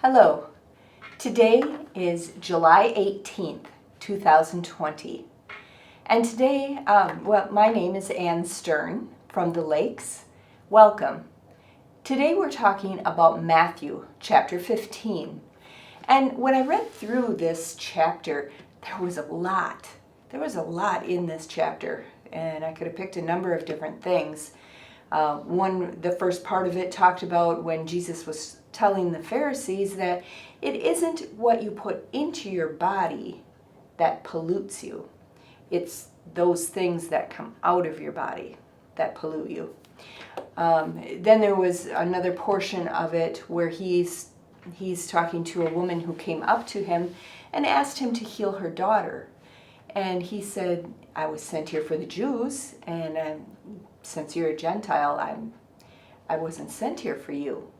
Hello. Today is July 18th, 2020. And today, my name is Ann Stern from the Lakes. Welcome. Today we're talking about Matthew chapter 15. And when I read through this chapter, there was a lot. There was a lot in this chapter, and I could have picked a number of different things. The first part of it talked about when Jesus was telling the Pharisees that it isn't what you put into your body that pollutes you. It's those things that come out of your body that pollute you. Then there was another portion of it where he's talking to a woman who came up to him and asked him to heal her daughter. And he said, I was sent here for the Jews, and since you're a Gentile, I wasn't sent here for you.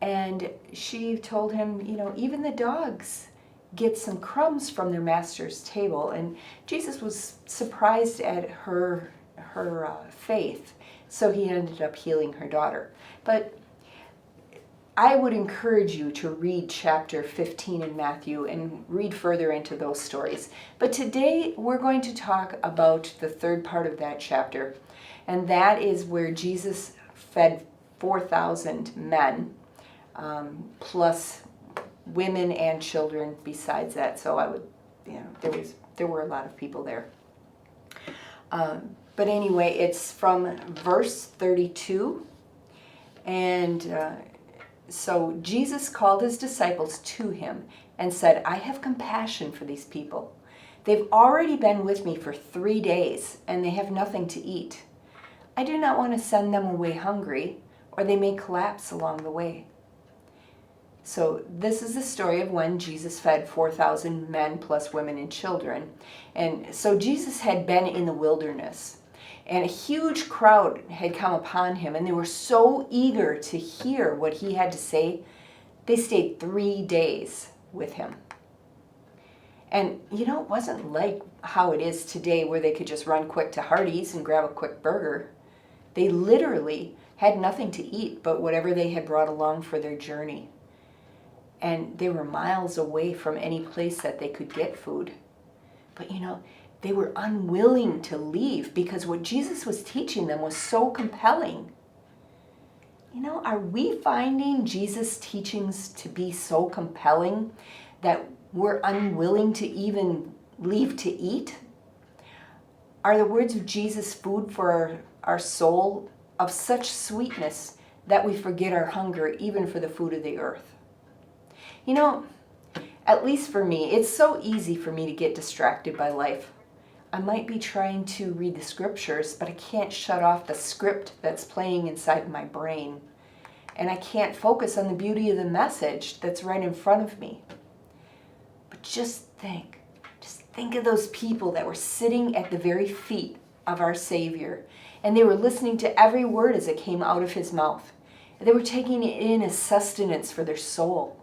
And she told him, even the dogs get some crumbs from their master's table. And Jesus was surprised at her faith, so he ended up healing her daughter. But I would encourage you to read chapter 15 in Matthew and read further into those stories. But today we're going to talk about the third part of that chapter, and that is where Jesus fed 4,000 men, plus women and children besides that. So there were a lot of people there. But anyway, it's from verse 32, and so Jesus called his disciples to him and said, I have compassion for these people. They've already been with me for 3 days, and they have nothing to eat. I do not want to send them away hungry, or they may collapse along the way. So this is the story of when Jesus fed 4,000 men plus women and children. And so Jesus had been in the wilderness, and a huge crowd had come upon him, and they were so eager to hear what he had to say, they stayed 3 days with him. And it wasn't like how it is today where they could just run quick to Hardee's and grab a quick burger. They literally had nothing to eat but whatever they had brought along for their journey. And they were miles away from any place that they could get food. But they were unwilling to leave because what Jesus was teaching them was so compelling. Are we finding Jesus' teachings to be so compelling that we're unwilling to even leave to eat? Are the words of Jesus food for our soul of such sweetness that we forget our hunger even for the food of the earth? At least for me, it's so easy for me to get distracted by life. I might be trying to read the scriptures, but I can't shut off the script that's playing inside my brain. And I can't focus on the beauty of the message that's right in front of me. But just think of those people that were sitting at the very feet of our Savior, and they were listening to every word as it came out of his mouth. They were taking it in as sustenance for their soul.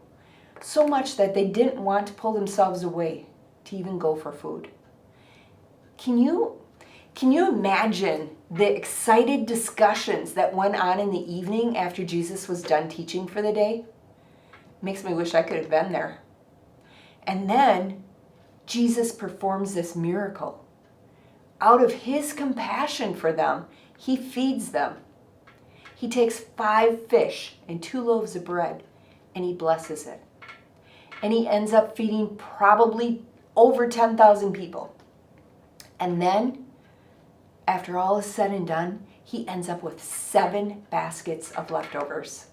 So much that they didn't want to pull themselves away to even go for food. Can you imagine the excited discussions that went on in the evening after Jesus was done teaching for the day? Makes me wish I could have been there. And then Jesus performs this miracle. Out of his compassion for them, he feeds them. He takes 5 fish and 2 loaves of bread, and he blesses it. And he ends up feeding probably over 10,000 people. And then, after all is said and done, he ends up with 7 baskets of leftovers.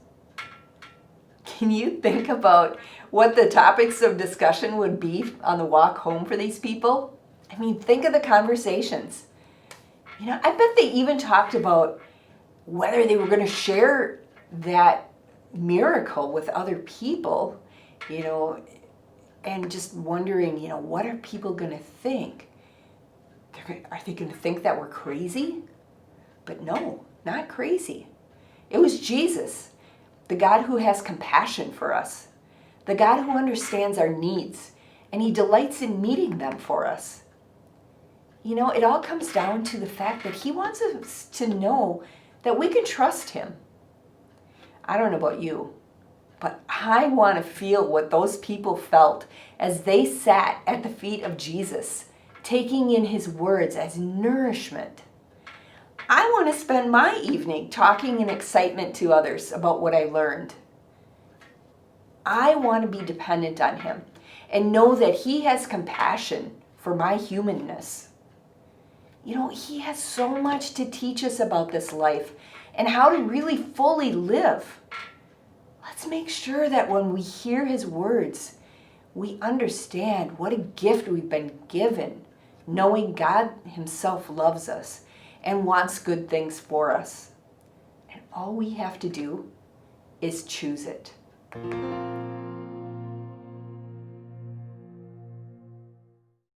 Can you think about what the topics of discussion would be on the walk home for these people? I mean, think of the conversations. I bet they even talked about whether they were going to share that miracle with other people. And just wondering, what are people going to think? Are they going to think that we're crazy? But no, not crazy. It was Jesus, the God who has compassion for us, the God who understands our needs, and he delights in meeting them for us. It all comes down to the fact that he wants us to know that we can trust him. I don't know about you, But I want to feel what those people felt as they sat at the feet of Jesus, taking in his words as nourishment. I want to spend my evening talking in excitement to others about what I learned. I want to be dependent on him and know that he has compassion for my humanness. You know, he has so much to teach us about this life and how to really fully live. Let's make sure that when we hear his words, we understand what a gift we've been given, knowing God himself loves us and wants good things for us. And all we have to do is choose it.